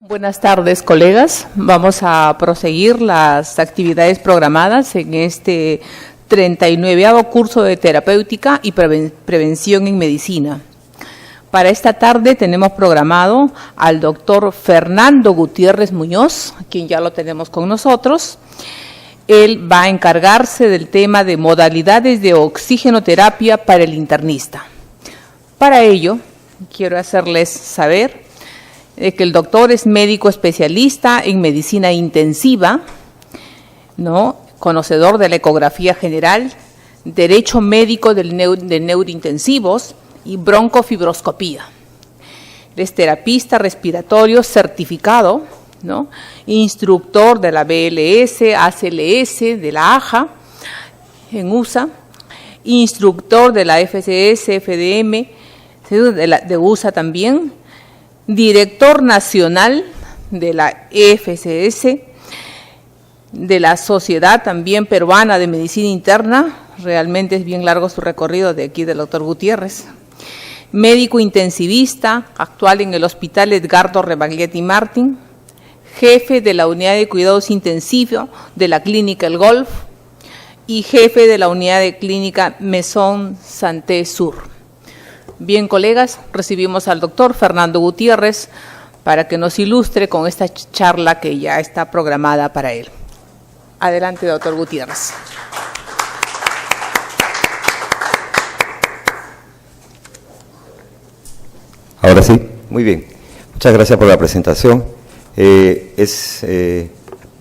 Buenas tardes, colegas. Vamos a proseguir las actividades programadas en este 39º curso de terapéutica y prevención en medicina. Para esta tarde tenemos programado al doctor Fernando Gutiérrez Muñoz, a quien ya lo tenemos con nosotros. Él va a encargarse del tema de modalidades de oxigenoterapia para el internista. Para ello, quiero hacerles saber que el doctor es médico especialista en medicina intensiva, conocedor de la ecografía general, derecho médico de neurointensivos y broncofibroscopía. Es terapista respiratorio certificado, instructor de la BLS, ACLS, de la AJA en USA, instructor de la FCS, FDM, de USA también, director nacional de la FCS, de la Sociedad también Peruana de Medicina Interna. Realmente es bien largo su recorrido de aquí del doctor Gutiérrez. Médico intensivista, actual en el Hospital Edgardo Rebagliati Martin, jefe de la Unidad de Cuidados Intensivos de la Clínica El Golf y jefe de la Unidad de Clínica Maison Santé Sur. Bien, colegas, recibimos al doctor Fernando Gutiérrez para que nos ilustre con esta charla que ya está programada para él. Adelante, doctor Gutiérrez. Ahora sí, muy bien. Muchas gracias por la presentación.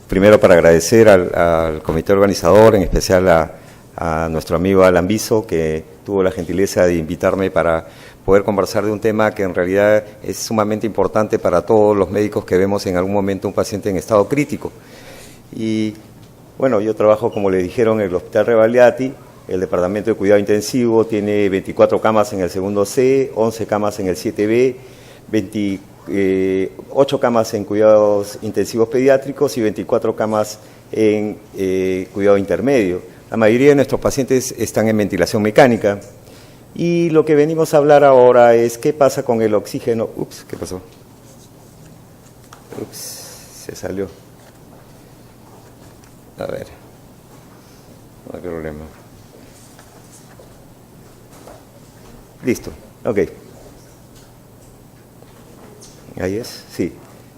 Primero para agradecer al comité organizador, en especial a nuestro amigo Alan Biso, que tuvo la gentileza de invitarme para poder conversar de un tema que en realidad es sumamente importante para todos los médicos que vemos en algún momento un paciente en estado crítico. Y bueno, yo trabajo, como le dijeron, en el Hospital Rebagliati. El departamento de cuidado intensivo tiene 24 camas en el segundo C, 11 camas en el 7B, 8 camas en cuidados intensivos pediátricos y 24 camas en cuidado intermedio. La mayoría de nuestros pacientes están en ventilación mecánica y lo que venimos a hablar ahora es qué pasa con el oxígeno. ¿Qué pasó? Se salió. A ver, no hay problema. Listo, ok. Ahí es, sí.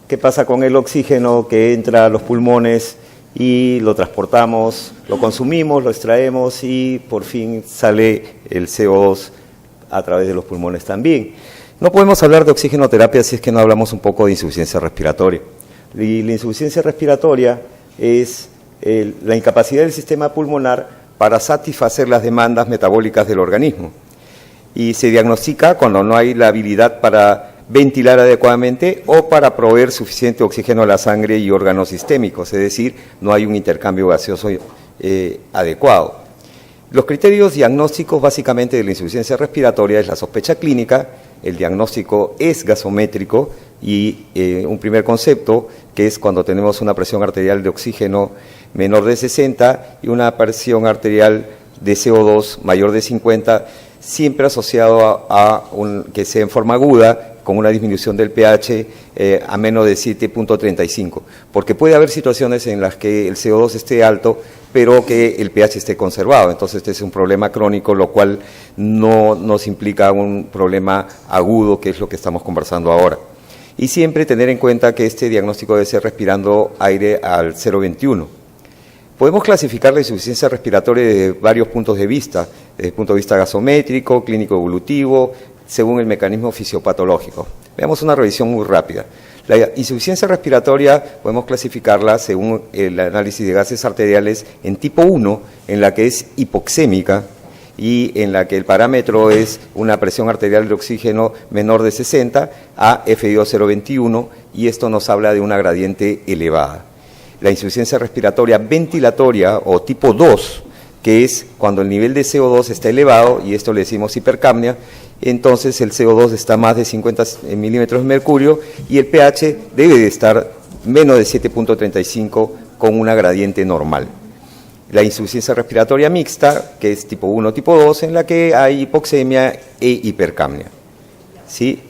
¿Qué pasa con el oxígeno que entra a los pulmones y lo transportamos, lo consumimos, lo extraemos y por fin sale el CO2 a través de los pulmones también? No podemos hablar de oxigenoterapia si es que no hablamos un poco de insuficiencia respiratoria. Y la insuficiencia respiratoria es la incapacidad del sistema pulmonar para satisfacer las demandas metabólicas del organismo. Y se diagnostica cuando no hay la habilidad para ventilar adecuadamente o para proveer suficiente oxígeno a la sangre y órganos sistémicos, es decir, no hay un intercambio gaseoso adecuado. Los criterios diagnósticos básicamente de la insuficiencia respiratoria es la sospecha clínica, el diagnóstico es gasométrico y un primer concepto que es cuando tenemos una presión arterial de oxígeno menor de 60 y una presión arterial de CO2 mayor de 50, siempre asociado que sea en forma aguda, con una disminución del pH a menos de 7.35, porque puede haber situaciones en las que el CO2 esté alto, pero que el pH esté conservado. Entonces este es un problema crónico, lo cual no nos implica un problema agudo, que es lo que estamos conversando ahora. Y siempre tener en cuenta que este diagnóstico debe ser respirando aire al 0,21. Podemos clasificar la insuficiencia respiratoria desde varios puntos de vista, desde el punto de vista gasométrico, clínico evolutivo, según el mecanismo fisiopatológico. Veamos una revisión muy rápida. La insuficiencia respiratoria podemos clasificarla según el análisis de gases arteriales en tipo 1, en la que es hipoxémica y en la que el parámetro es una presión arterial de oxígeno menor de 60 a FiO 0,21 y esto nos habla de una gradiente elevada. La insuficiencia respiratoria ventilatoria o tipo 2, que es cuando el nivel de CO2 está elevado, y esto le decimos hipercapnia, entonces el CO2 está más de 50 milímetros de mercurio y el pH debe de estar menos de 7.35 con una gradiente normal. La insuficiencia respiratoria mixta, que es tipo 1 tipo 2, en la que hay hipoxemia e hipercapnia. ¿Sí?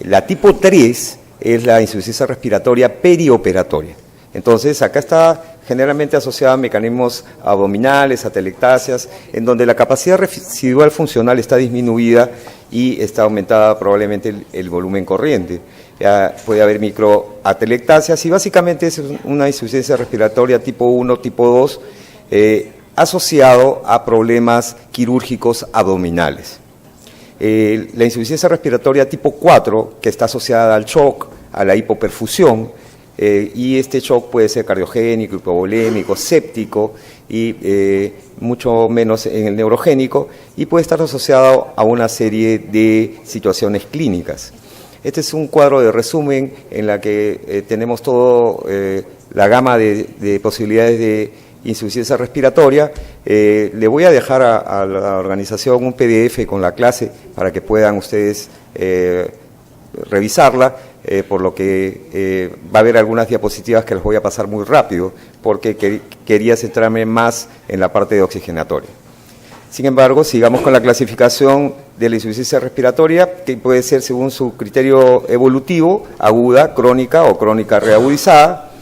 La tipo 3 es la insuficiencia respiratoria perioperatoria. Entonces, acá está generalmente asociada a mecanismos abdominales, atelectasias, en donde la capacidad residual funcional está disminuida y está aumentada probablemente el volumen corriente. Puede haber microatelectasias y básicamente es una insuficiencia respiratoria tipo 1, tipo 2, asociado a problemas quirúrgicos abdominales. La insuficiencia respiratoria tipo 4, que está asociada al shock, a la hipoperfusión, y este shock puede ser cardiogénico, hipovolémico, séptico y mucho menos en el neurogénico, y puede estar asociado a una serie de situaciones clínicas. Este es un cuadro de resumen en la que tenemos toda la gama de posibilidades de insuficiencia respiratoria. Le voy a dejar a la organización un PDF con la clase para que puedan ustedes revisarla, por lo que va a haber algunas diapositivas que les voy a pasar muy rápido, porque quería centrarme más en la parte de oxigenatoria. Sin embargo, sigamos con la clasificación de la insuficiencia respiratoria, que puede ser según su criterio evolutivo, aguda, crónica o crónica reagudizada,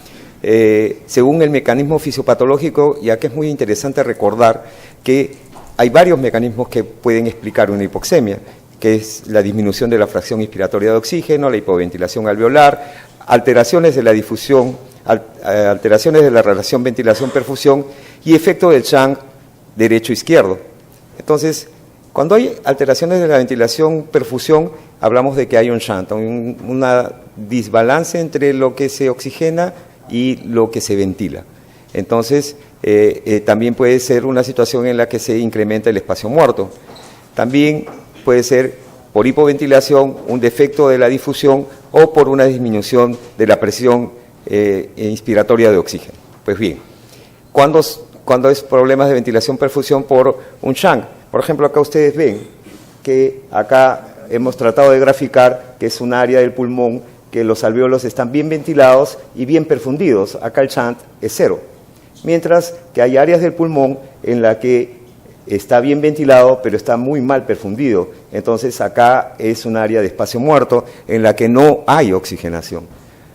según el mecanismo fisiopatológico, ya que es muy interesante recordar que hay varios mecanismos que pueden explicar una hipoxemia, que es la disminución de la fracción inspiratoria de oxígeno, la hipoventilación alveolar, alteraciones de la difusión, alteraciones de la relación ventilación-perfusión y efecto del shunt derecho-izquierdo. Entonces, cuando hay alteraciones de la ventilación-perfusión, hablamos de que hay un shunt, una desbalance entre lo que se oxigena y lo que se ventila. Entonces, también puede ser una situación en la que se incrementa el espacio muerto. También puede ser por hipoventilación, un defecto de la difusión o por una disminución de la presión inspiratoria de oxígeno. Pues bien, cuando es problemas de ventilación-perfusión por un shunt, por ejemplo, acá ustedes ven que acá hemos tratado de graficar que es un área del pulmón que los alvéolos están bien ventilados y bien perfundidos. Acá el shunt es 0. Mientras que hay áreas del pulmón en la que está bien ventilado, pero está muy mal perfundido. Entonces acá es un área de espacio muerto en la que no hay oxigenación.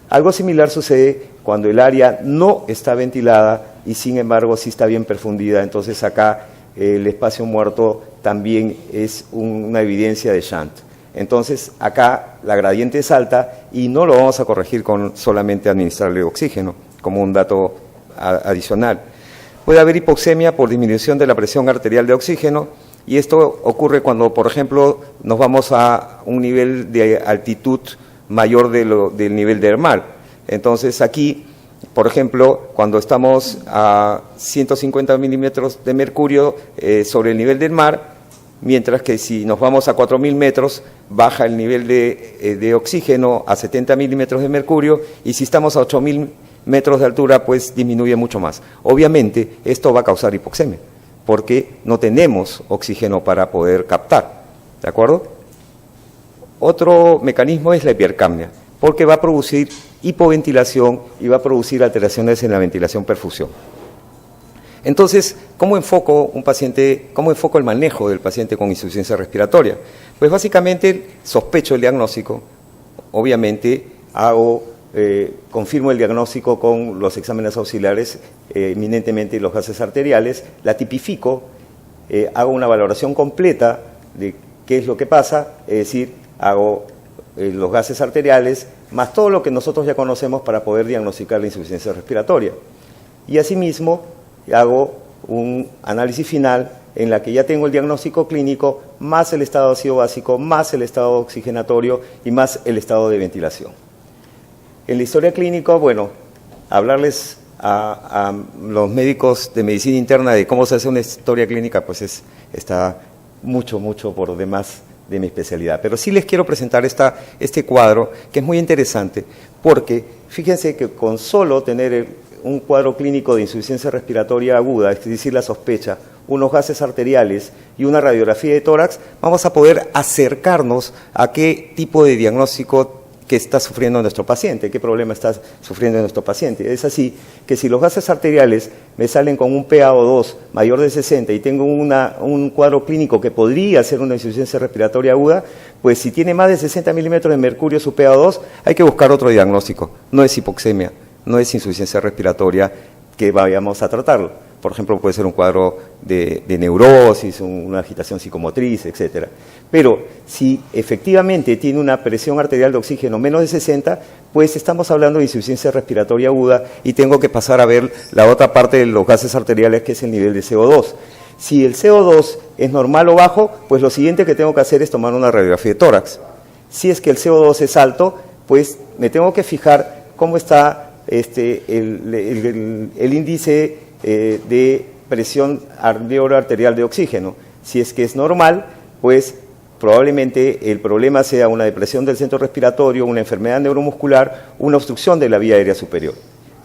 Algo similar sucede cuando el área no está ventilada y sin embargo sí está bien perfundida. Entonces acá el espacio muerto también es una evidencia de shunt. Entonces acá la gradiente es alta y no lo vamos a corregir con solamente administrarle oxígeno, como un dato adicional. Puede haber hipoxemia por disminución de la presión arterial de oxígeno, y esto ocurre cuando, por ejemplo, nos vamos a un nivel de altitud mayor del nivel dermal. Entonces aquí, por ejemplo, cuando estamos a 150 milímetros de mercurio sobre el nivel del mar, mientras que si nos vamos a 4.000 metros, baja el nivel de oxígeno a 70 milímetros de mercurio, y si estamos a 8.000 metros de altura, pues disminuye mucho más. Obviamente, esto va a causar hipoxemia, porque no tenemos oxígeno para poder captar, ¿de acuerdo? Otro mecanismo es la hipercapnia, porque va a producir hipoventilación y va a producir alteraciones en la ventilación-perfusión. Entonces, ¿cómo enfoco el manejo del paciente con insuficiencia respiratoria? Pues básicamente sospecho el diagnóstico, obviamente confirmo el diagnóstico con los exámenes auxiliares, eminentemente los gases arteriales, la tipifico, hago una valoración completa de qué es lo que pasa, es decir, hago los gases arteriales, más todo lo que nosotros ya conocemos para poder diagnosticar la insuficiencia respiratoria. Y asimismo, hago un análisis final en la que ya tengo el diagnóstico clínico, más el estado ácido básico, más el estado oxigenatorio y más el estado de ventilación. En la historia clínica, bueno, hablarles a los médicos de medicina interna de cómo se hace una historia clínica, pues está mucho por demás de mi especialidad. Pero sí les quiero presentar este cuadro, que es muy interesante, porque fíjense que con solo tener un cuadro clínico de insuficiencia respiratoria aguda, es decir, la sospecha, unos gases arteriales y una radiografía de tórax, vamos a poder acercarnos a qué tipo de diagnóstico qué está sufriendo nuestro paciente, qué problema está sufriendo nuestro paciente. Es así que si los gases arteriales me salen con un PaO2 mayor de 60 y tengo un cuadro clínico que podría ser una insuficiencia respiratoria aguda, pues si tiene más de 60 milímetros de mercurio su PaO2, hay que buscar otro diagnóstico. No es hipoxemia, no es insuficiencia respiratoria que vayamos a tratarlo. Por ejemplo, puede ser un cuadro de neurosis, una agitación psicomotriz, etcétera. Pero si efectivamente tiene una presión arterial de oxígeno menos de 60, pues estamos hablando de insuficiencia respiratoria aguda y tengo que pasar a ver la otra parte de los gases arteriales, que es el nivel de CO2. Si el CO2 es normal o bajo, pues lo siguiente que tengo que hacer es tomar una radiografía de tórax. Si es que el CO2 es alto, pues me tengo que fijar cómo está el índice de presión alveolar arterial de oxígeno. Si es que es normal, pues probablemente el problema sea una depresión del centro respiratorio, una enfermedad neuromuscular, una obstrucción de la vía aérea superior.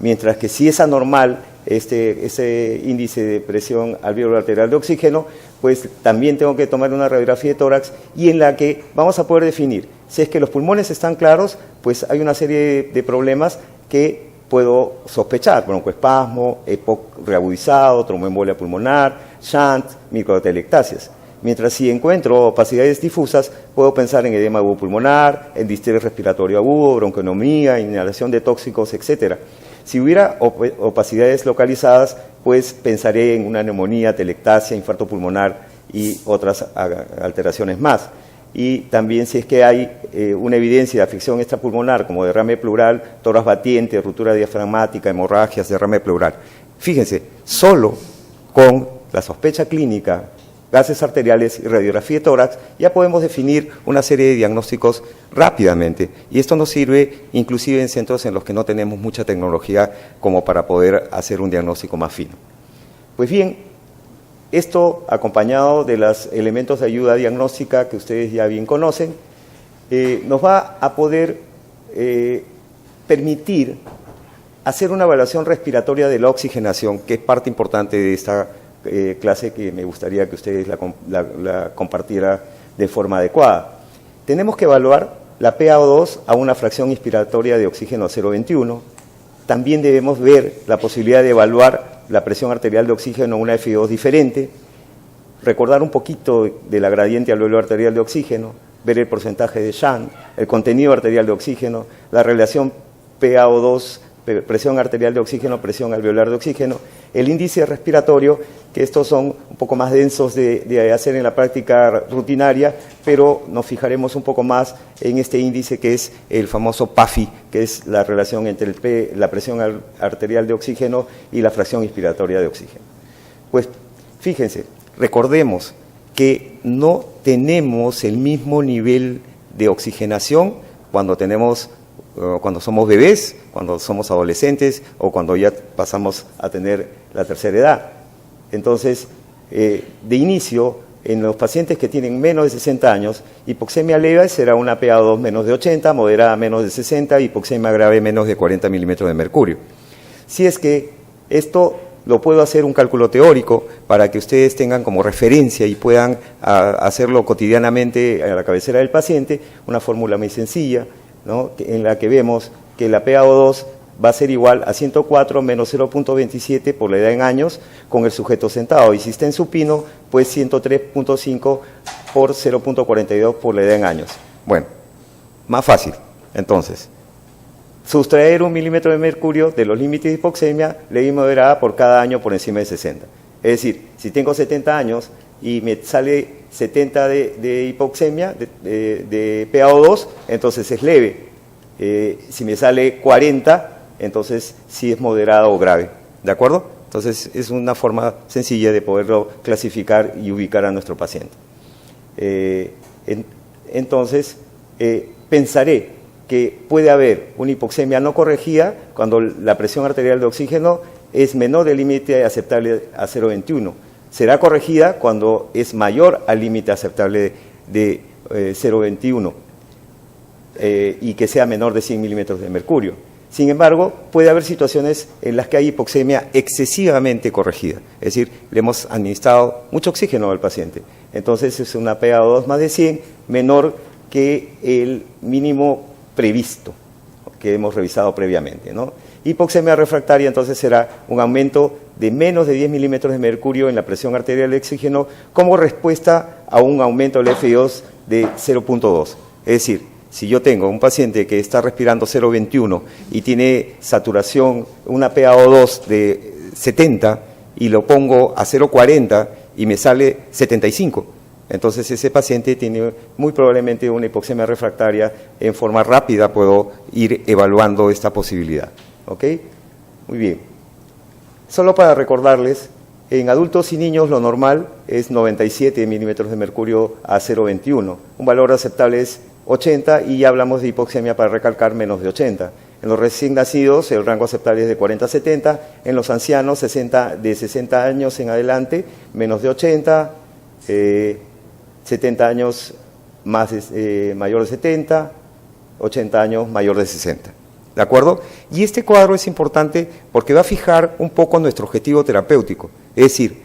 Mientras que si es anormal ese índice de presión alveolar arterial de oxígeno, pues también tengo que tomar una radiografía de tórax y en la que vamos a poder definir si es que los pulmones están claros, pues hay una serie de problemas que puedo sospechar: broncoespasmo, EPOC reagudizado, tromboembolia pulmonar, shunt, microtelectasias. Mientras si encuentro opacidades difusas, puedo pensar en edema agudo pulmonar, en distrés respiratorio agudo, bronconomía, inhalación de tóxicos, etcétera. Si hubiera opacidades localizadas, pues pensaré en una neumonía, telectasia, infarto pulmonar y otras alteraciones más. Y también si es que hay una evidencia de afección extrapulmonar como derrame pleural, tórax batiente, ruptura diafragmática, hemorragias, derrame pleural. Fíjense, solo con la sospecha clínica, gases arteriales y radiografía de tórax, ya podemos definir una serie de diagnósticos rápidamente. Y esto nos sirve inclusive en centros en los que no tenemos mucha tecnología como para poder hacer un diagnóstico más fino. Pues bien, esto acompañado de los elementos de ayuda diagnóstica que ustedes ya bien conocen, nos va a poder permitir hacer una evaluación respiratoria de la oxigenación, que es parte importante de esta clase que me gustaría que ustedes la compartieran de forma adecuada. Tenemos que evaluar la PaO2 a una fracción inspiratoria de oxígeno 0,21. También debemos ver la posibilidad de evaluar la presión arterial de oxígeno a una FiO2 diferente, recordar un poquito de la gradiente alveolar arterial de oxígeno, ver el porcentaje de shunt, el contenido arterial de oxígeno, la relación PaO2, presión arterial de oxígeno, presión alveolar de oxígeno, el índice respiratorio, que estos son un poco más densos de hacer en la práctica rutinaria, pero nos fijaremos un poco más en este índice que es el famoso PAFI, que es la relación entre la presión arterial de oxígeno y la fracción inspiratoria de oxígeno. Pues fíjense, recordemos que no tenemos el mismo nivel de oxigenación cuando somos bebés, cuando somos adolescentes o cuando ya pasamos a tener la tercera edad. Entonces, de inicio, en los pacientes que tienen menos de 60 años, hipoxemia leve será una PaO2 menos de 80, moderada menos de 60, hipoxemia grave menos de 40 milímetros de mercurio. Si es que esto lo puedo hacer un cálculo teórico para que ustedes tengan como referencia y puedan hacerlo cotidianamente a la cabecera del paciente, una fórmula muy sencilla, ¿no?, en la que vemos que la PaO2 va a ser igual a 104 menos 0.27 por la edad en años con el sujeto sentado, y si está en supino, pues 103.5 por 0.42 por la edad en años. Bueno, más fácil. Entonces, sustraer 1 milímetro de mercurio de los límites de hipoxemia, ley moderada por cada año por encima de 60. Es decir, si tengo 70 años y me sale 70 de hipoxemia, de PaO2, entonces es leve. Si me sale 40, entonces sí es moderado o grave. ¿De acuerdo? Entonces es una forma sencilla de poderlo clasificar y ubicar a nuestro paciente. Entonces, pensaré que puede haber una hipoxemia no corregida cuando la presión arterial de oxígeno es menor del límite aceptable a 0,21. Será corregida cuando es mayor al límite aceptable de 0,21 y que sea menor de 100 milímetros de mercurio. Sin embargo, puede haber situaciones en las que hay hipoxemia excesivamente corregida, es decir, le hemos administrado mucho oxígeno al paciente. Entonces es una PaO2 más de 100, menor que el mínimo previsto, que hemos revisado previamente, ¿no? Hipoxemia refractaria entonces será un aumento de menos de 10 milímetros de mercurio en la presión arterial de oxígeno como respuesta a un aumento del FiO2 de 0.2. Es decir, si yo tengo un paciente que está respirando 0.21 y tiene saturación, una PaO2 de 70 y lo pongo a 0.40 y me sale 75, entonces ese paciente tiene muy probablemente una hipoxemia refractaria. En forma rápida puedo ir evaluando esta posibilidad. ¿Ok? Muy bien. Solo para recordarles, en adultos y niños lo normal es 97 milímetros de mercurio a 0.21. Un valor aceptable es 80 y ya hablamos de hipoxemia para recalcar menos de 80. En los recién nacidos el rango aceptable es de 40 a 70. En los ancianos de 60 años en adelante menos de 80. 70 años mayor de 70. 80 años mayor de 60. ¿De acuerdo? Y este cuadro es importante porque va a fijar un poco nuestro objetivo terapéutico. Es decir,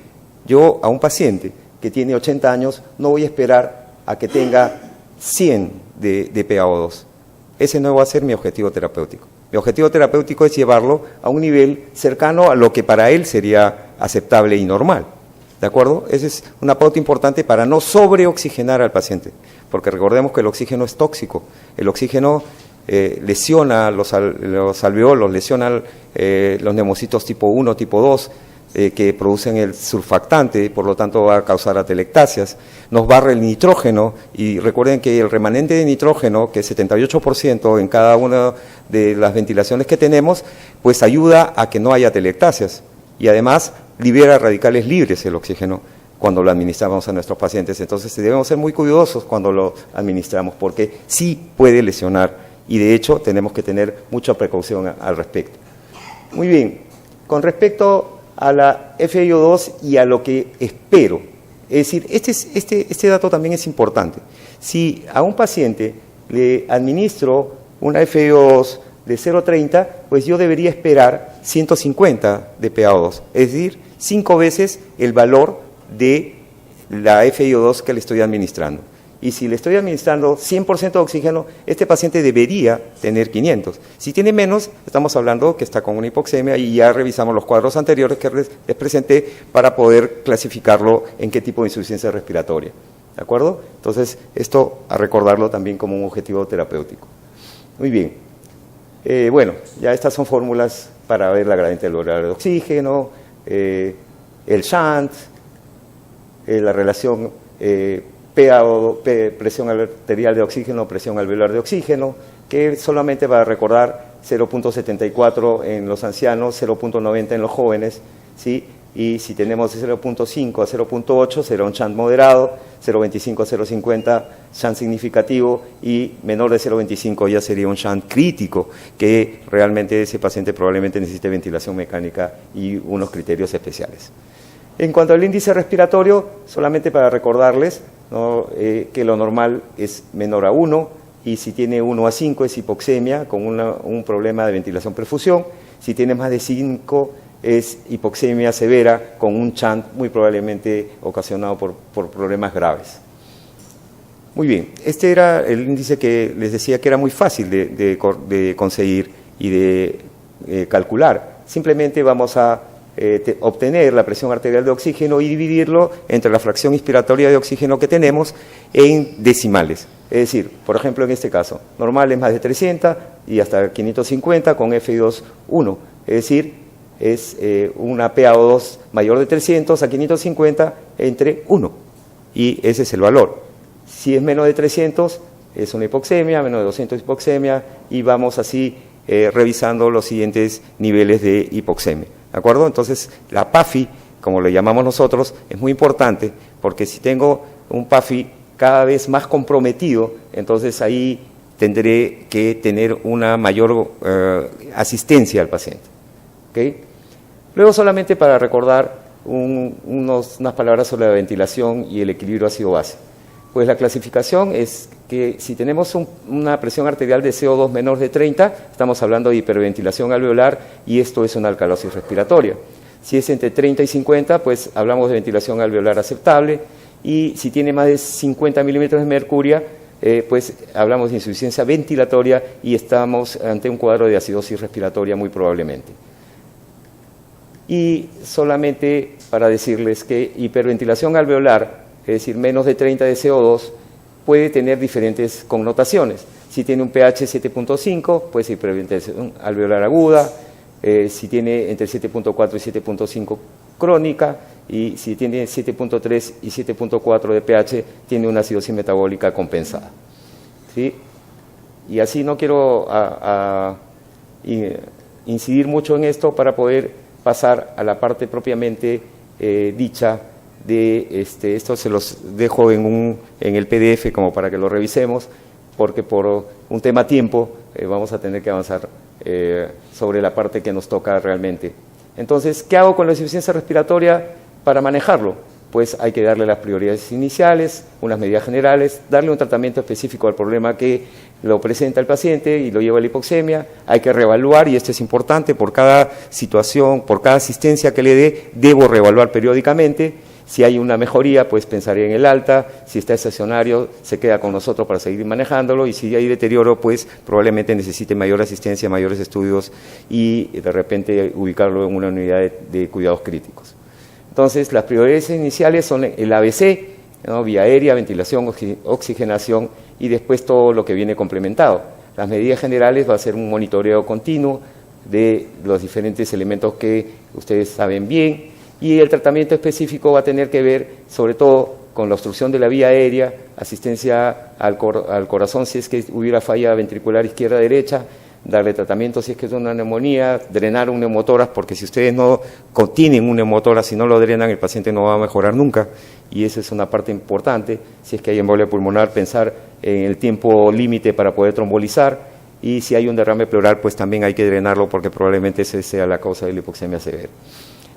yo a un paciente que tiene 80 años no voy a esperar a que tenga 100 de PaO2. Ese no va a ser mi objetivo terapéutico. Mi objetivo terapéutico es llevarlo a un nivel cercano a lo que para él sería aceptable y normal. ¿De acuerdo? Esa es una pauta importante para no sobreoxigenar al paciente, porque recordemos que el oxígeno es tóxico. El oxígeno lesiona los alveolos, lesiona los neumocitos tipo 1, tipo 2, que producen el surfactante, por lo tanto va a causar atelectasias, nos barre el nitrógeno, y recuerden que el remanente de nitrógeno, que es 78% en cada una de las ventilaciones que tenemos, pues ayuda a que no haya atelectasias, y además libera radicales libres el oxígeno cuando lo administramos a nuestros pacientes. Entonces debemos ser muy cuidadosos cuando lo administramos, porque sí puede lesionar, y de hecho tenemos que tener mucha precaución al respecto. Muy bien, con respecto a la FiO2 y a lo que espero, es decir, este dato también es importante. Si a un paciente le administro una FiO2 de 0.30, pues yo debería esperar 150 de PaO2, es decir, 5 veces el valor de la FiO2 que le estoy administrando. Y si le estoy administrando 100% de oxígeno, este paciente debería tener 500. Si tiene menos, estamos hablando que está con una hipoxemia, y ya revisamos los cuadros anteriores que les presenté para poder clasificarlo en qué tipo de insuficiencia respiratoria. ¿De acuerdo? Entonces, esto a recordarlo también como un objetivo terapéutico. Muy bien. Bueno, ya estas son fórmulas para ver la gradiente alveolar de oxígeno, el shunt, la relación presión arterial de oxígeno, presión alveolar de oxígeno, que solamente para recordar 0.74 en los ancianos, 0.90 en los jóvenes, ¿sí? Y si tenemos de 0.5 a 0.8 será un shunt moderado, 0.25 a 0.50 shunt significativo, y menor de 0.25 ya sería un shunt crítico, que realmente ese paciente probablemente necesite ventilación mecánica y unos criterios especiales. En cuanto al índice respiratorio, solamente para recordarles, ¿no?, que lo normal es menor a 1, y si tiene 1 a 5 es hipoxemia con un problema de ventilación-perfusión. Si tiene más de 5 es hipoxemia severa con un shunt muy probablemente ocasionado por problemas graves. Muy bien, este era el índice que les decía que era muy fácil de conseguir y de calcular. Simplemente vamos a obtener la presión arterial de oxígeno y dividirlo entre la fracción inspiratoria de oxígeno que tenemos en decimales. Es decir, por ejemplo, en este caso, normal es más de 300 y hasta 550 con FiO2 1. Es decir, es una PaO2 mayor de 300 a 550 entre 1. Y ese es el valor. Si es menos de 300 es una hipoxemia, menos de 200 hipoxemia, y vamos así revisando los siguientes niveles de hipoxemia. ¿De acuerdo? Entonces, la PAFI, como lo llamamos nosotros, es muy importante, porque si tengo un PAFI cada vez más comprometido, entonces ahí tendré que tener una mayor asistencia al paciente. ¿Okay? Luego, solamente para recordar unas palabras sobre la ventilación y el equilibrio ácido-base. Pues la clasificación es que si tenemos una presión arterial de CO2 menor de 30, estamos hablando de hiperventilación alveolar, y esto es una alcalosis respiratoria. Si es entre 30 y 50, pues hablamos de ventilación alveolar aceptable, y si tiene más de 50 milímetros de mercurio, pues hablamos de insuficiencia ventilatoria y estamos ante un cuadro de acidosis respiratoria muy probablemente. Y solamente para decirles que hiperventilación alveolar, es decir, menos de 30 de CO2, puede tener diferentes connotaciones. Si tiene un pH 7.5, pues hiperventilación alveolar aguda, si tiene entre 7.4 y 7.5 crónica, y si tiene 7.3 y 7.4 de pH, tiene una acidosis metabólica compensada. ¿Sí? Y así no quiero incidir mucho en esto para poder pasar a la parte propiamente dicha de esto se los dejo en el PDF como para que lo revisemos, porque por un tema tiempo vamos a tener que avanzar sobre la parte que nos toca realmente. Entonces, ¿qué hago con la insuficiencia respiratoria para manejarlo? Pues hay que darle las prioridades iniciales, unas medidas generales, darle un tratamiento específico al problema que lo presenta el paciente y lo lleva a la hipoxemia. Hay que reevaluar, y esto es importante, por cada situación, por cada asistencia que le dé, debo reevaluar periódicamente. Si hay una mejoría, pues pensaría en el alta. Si está estacionario, se queda con nosotros para seguir manejándolo, y si hay deterioro, pues probablemente necesite mayor asistencia, mayores estudios y de repente ubicarlo en una unidad de cuidados críticos. Entonces, las prioridades iniciales son el ABC, ¿no? Vía aérea, ventilación, oxigenación, y después todo lo que viene complementado. Las medidas generales va a ser un monitoreo continuo de los diferentes elementos que ustedes saben bien, y el tratamiento específico va a tener que ver sobre todo con la obstrucción de la vía aérea, asistencia al corazón si es que hubiera falla ventricular izquierda-derecha, darle tratamiento si es que es una neumonía, drenar un neumotórax, porque si ustedes no contienen un neumotórax, si no lo drenan, el paciente no va a mejorar nunca, y esa es una parte importante. Si es que hay embolia pulmonar, pensar en el tiempo límite para poder trombolizar, y si hay un derrame pleural, pues también hay que drenarlo, porque probablemente esa sea la causa de la hipoxemia severa.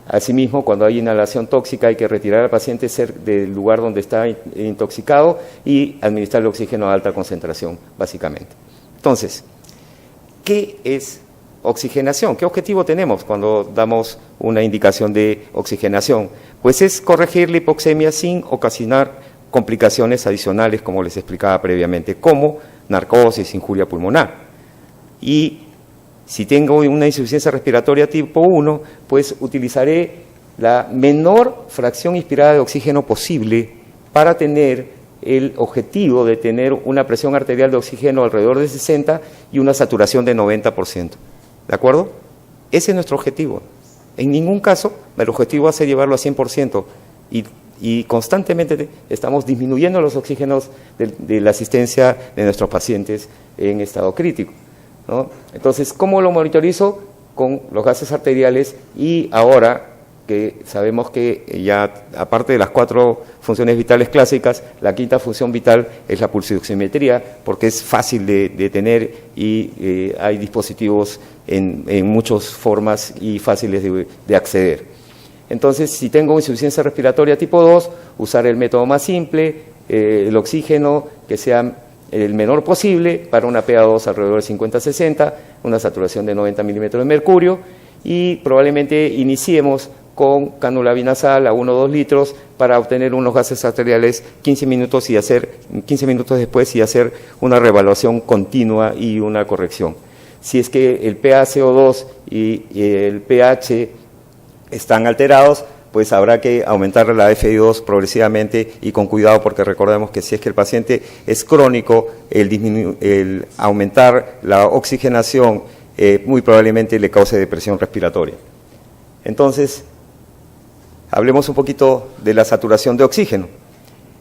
Asimismo, cuando hay inhalación tóxica, hay que retirar al paciente del lugar donde está intoxicado y administrarle oxígeno a alta concentración, básicamente. Entonces, ¿qué es oxigenación? ¿Qué objetivo tenemos cuando damos una indicación de oxigenación? Pues es corregir la hipoxemia sin ocasionar complicaciones adicionales, como les explicaba previamente, como narcosis, injuria pulmonar. Y si tengo una insuficiencia respiratoria tipo 1, pues utilizaré la menor fracción inspirada de oxígeno posible para tener el objetivo de tener una presión arterial de oxígeno alrededor de 60 y una saturación de 90%. ¿De acuerdo? Ese es nuestro objetivo. En ningún caso el objetivo va a ser llevarlo a 100%, y constantemente estamos disminuyendo los oxígenos de la asistencia de nuestros pacientes en estado crítico, ¿no? Entonces, ¿cómo lo monitorizo? Con los gases arteriales, y ahora que sabemos que ya, aparte de las 4 funciones vitales clásicas, la quinta función vital es la pulsioximetría, porque es fácil de tener y hay dispositivos en muchas formas y fáciles de acceder. Entonces, si tengo insuficiencia respiratoria tipo 2, usar el método más simple, el oxígeno que sea el menor posible para una PA2 alrededor de 50-60, una saturación de 90 milímetros de mercurio, y probablemente iniciemos con cánula binasal a 1 o 2 litros para obtener unos gases arteriales 15 minutos después y hacer una reevaluación continua y una corrección. Si es que el PaCO2 y el pH están alterados, pues habrá que aumentar la FiO2 progresivamente y con cuidado, porque recordemos que si es que el paciente es crónico, el aumentar la oxigenación muy probablemente le cause depresión respiratoria. Entonces, hablemos un poquito de la saturación de oxígeno.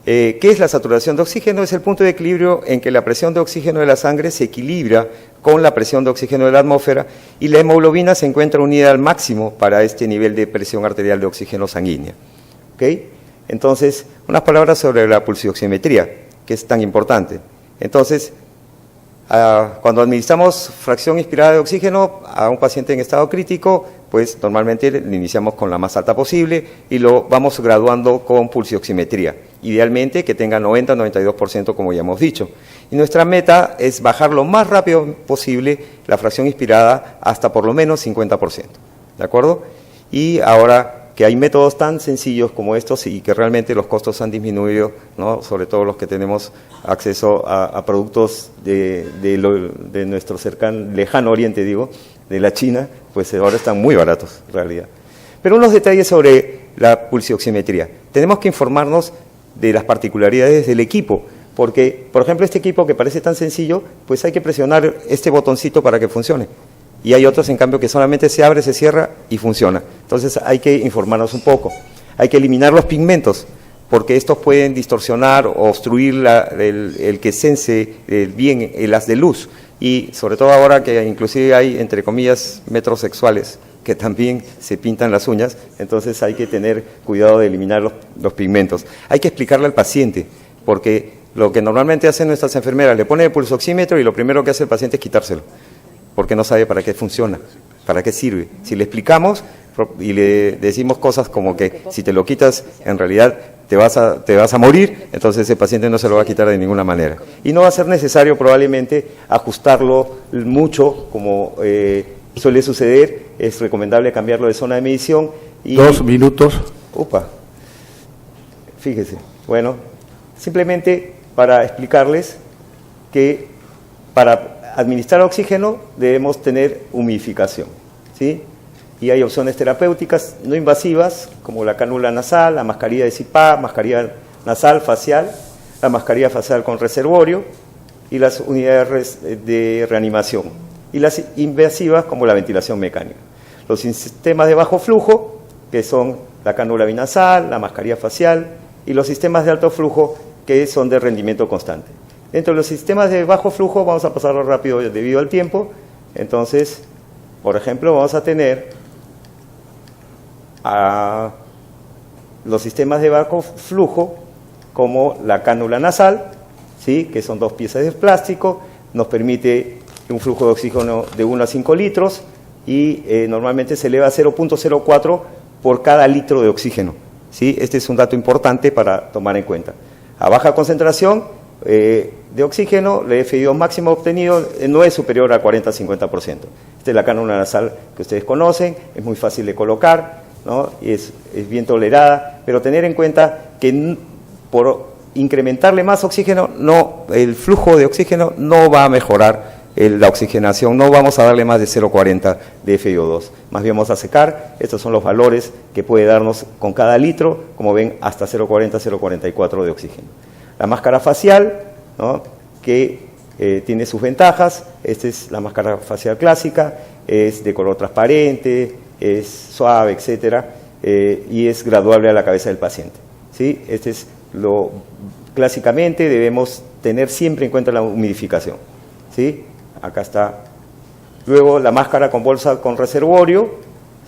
¿Qué es la saturación de oxígeno? Es el punto de equilibrio en que la presión de oxígeno de la sangre se equilibra con la presión de oxígeno de la atmósfera, y la hemoglobina se encuentra unida al máximo para este nivel de presión arterial de oxígeno sanguínea. ¿Okay? Entonces, unas palabras sobre la pulsioximetría, que es tan importante. Entonces, cuando administramos fracción inspirada de oxígeno a un paciente en estado crítico, pues normalmente le iniciamos con la más alta posible y lo vamos graduando con pulsioximetría. Idealmente que tenga 90-92%, como ya hemos dicho. Y nuestra meta es bajar lo más rápido posible la fracción inspirada hasta por lo menos 50%. ¿De acuerdo? Y ahora que hay métodos tan sencillos como estos y que realmente los costos han disminuido, ¿no? Sobre todo los que tenemos acceso a productos de nuestro lejano oriente, digo, de la China, pues ahora están muy baratos en realidad. Pero unos detalles sobre la pulsioximetría. Tenemos que informarnos de las particularidades del equipo, porque, por ejemplo, este equipo que parece tan sencillo, pues hay que presionar este botoncito para que funcione. Y hay otros, en cambio, que solamente se abre, se cierra y funciona. Entonces hay que informarnos un poco. Hay que eliminar los pigmentos, porque estos pueden distorsionar o obstruir el que sense bien el haz de luz. Y sobre todo ahora que inclusive hay, entre comillas, metrosexuales que también se pintan las uñas, entonces hay que tener cuidado de eliminar los pigmentos. Hay que explicarle al paciente, porque lo que normalmente hacen nuestras enfermeras, le ponen el pulsoxímetro y lo primero que hace el paciente es quitárselo, porque no sabe para qué funciona, para qué sirve. Si le explicamos y le decimos cosas como que si te lo quitas, en realidad te vas a morir, entonces ese paciente no se lo va a quitar de ninguna manera. Y no va a ser necesario probablemente ajustarlo mucho, como suele suceder. Es recomendable cambiarlo de zona de medición. Y, 2 minutos. Upa, fíjese. Bueno, simplemente para explicarles que para administrar oxígeno debemos tener humidificación, ¿sí? Y hay opciones terapéuticas no invasivas, como la cánula nasal, la mascarilla de CPAP, mascarilla nasal, facial, la mascarilla facial con reservorio y las unidades de reanimación. Y las invasivas, como la ventilación mecánica. Los sistemas de bajo flujo, que son la cánula binasal, la mascarilla facial, y los sistemas de alto flujo, que son de rendimiento constante. Dentro de los sistemas de bajo flujo, vamos a pasarlo rápido debido al tiempo. Entonces, por ejemplo, vamos a tener a los sistemas de bajo flujo, como la cánula nasal, ¿sí? Que son 2 piezas de plástico, nos permite un flujo de oxígeno de 1 a 5 litros y normalmente se eleva a 0.04 por cada litro de oxígeno, ¿sí? Este es un dato importante para tomar en cuenta. A baja concentración de oxígeno, el FiO2 máximo obtenido no es superior al 40-50%. Esta es la cánula nasal que ustedes conocen, es muy fácil de colocar, ¿no? Y es bien tolerada, pero tener en cuenta que por incrementarle más oxígeno, el flujo de oxígeno no va a mejorar la oxigenación, no vamos a darle más de 0,40 de FiO2, más bien vamos a secar. Estos son los valores que puede darnos con cada litro, como ven, hasta 0,40, 0,44 de oxígeno. La máscara facial, ¿no? Que tiene sus ventajas. Esta es la máscara facial clásica, es de color transparente, es suave, etcétera, y es graduable a la cabeza del paciente, ¿sí? Este es clásicamente debemos tener siempre en cuenta la humidificación, ¿sí? Acá está. Luego la máscara con bolsa con reservorio,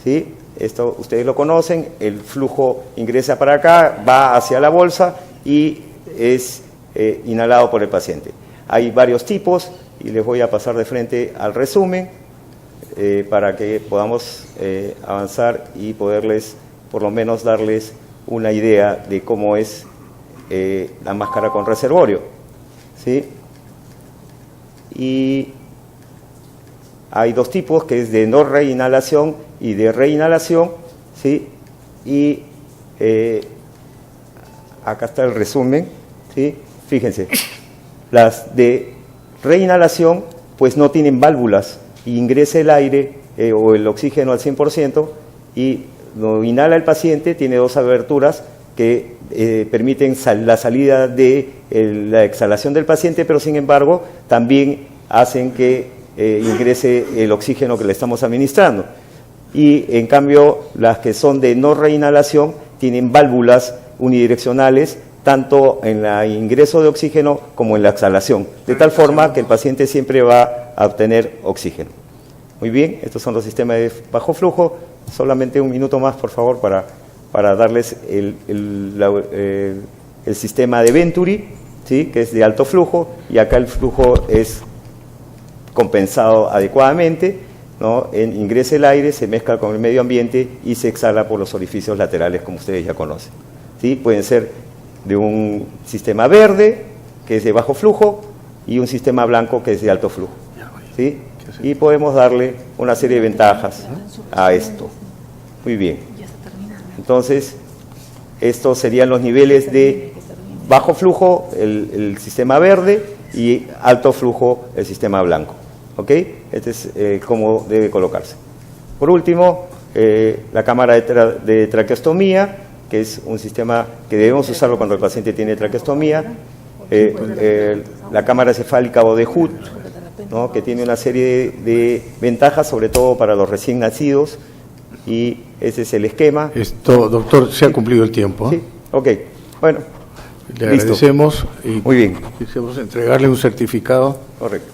¿sí? Esto ustedes lo conocen, el flujo ingresa para acá, va hacia la bolsa y es inhalado por el paciente. Hay varios tipos y les voy a pasar de frente al resumen para que podamos avanzar y poderles, por lo menos, darles una idea de cómo es la máscara con reservorio, ¿sí? Y hay 2 tipos, que es de no reinhalación y de reinhalación, ¿sí? Y acá está el resumen, ¿sí? Fíjense, las de reinhalación pues no tienen válvulas y ingresa el aire o el oxígeno al 100% y lo inhala el paciente, tiene 2 aberturas que permiten la salida de la exhalación del paciente, pero sin embargo también hacen que ingrese el oxígeno que le estamos administrando. Y en cambio las que son de no reinhalación tienen válvulas unidireccionales tanto en el ingreso de oxígeno como en la exhalación, de tal forma que el paciente siempre va a obtener oxígeno. Muy bien, estos son los sistemas de bajo flujo. Solamente un minuto más, por favor, para darles el sistema de Venturi, ¿sí? Que es de alto flujo, y acá el flujo es compensado adecuadamente, ¿no? Ingresa el aire, se mezcla con el medio ambiente y se exhala por los orificios laterales, como ustedes ya conocen, ¿sí? Pueden ser de un sistema verde, que es de bajo flujo, y un sistema blanco, que es de alto flujo, ¿sí? Y podemos darle una serie de ventajas a esto. Muy bien. Entonces, estos serían los niveles de bajo flujo, el sistema verde, y alto flujo, el sistema blanco. ¿Ok? Este es cómo debe colocarse. Por último, la cámara de traqueostomía, que es un sistema que debemos usarlo cuando el paciente tiene traqueostomía. La cámara cefálica o de Hood, ¿no?, que tiene una serie de ventajas, sobre todo para los recién nacidos, y ese es el esquema. Esto, doctor, se ha cumplido el tiempo. Sí, ok. Bueno, le agradecemos y muy bien. quisiéramos entregarle un certificado. Correcto.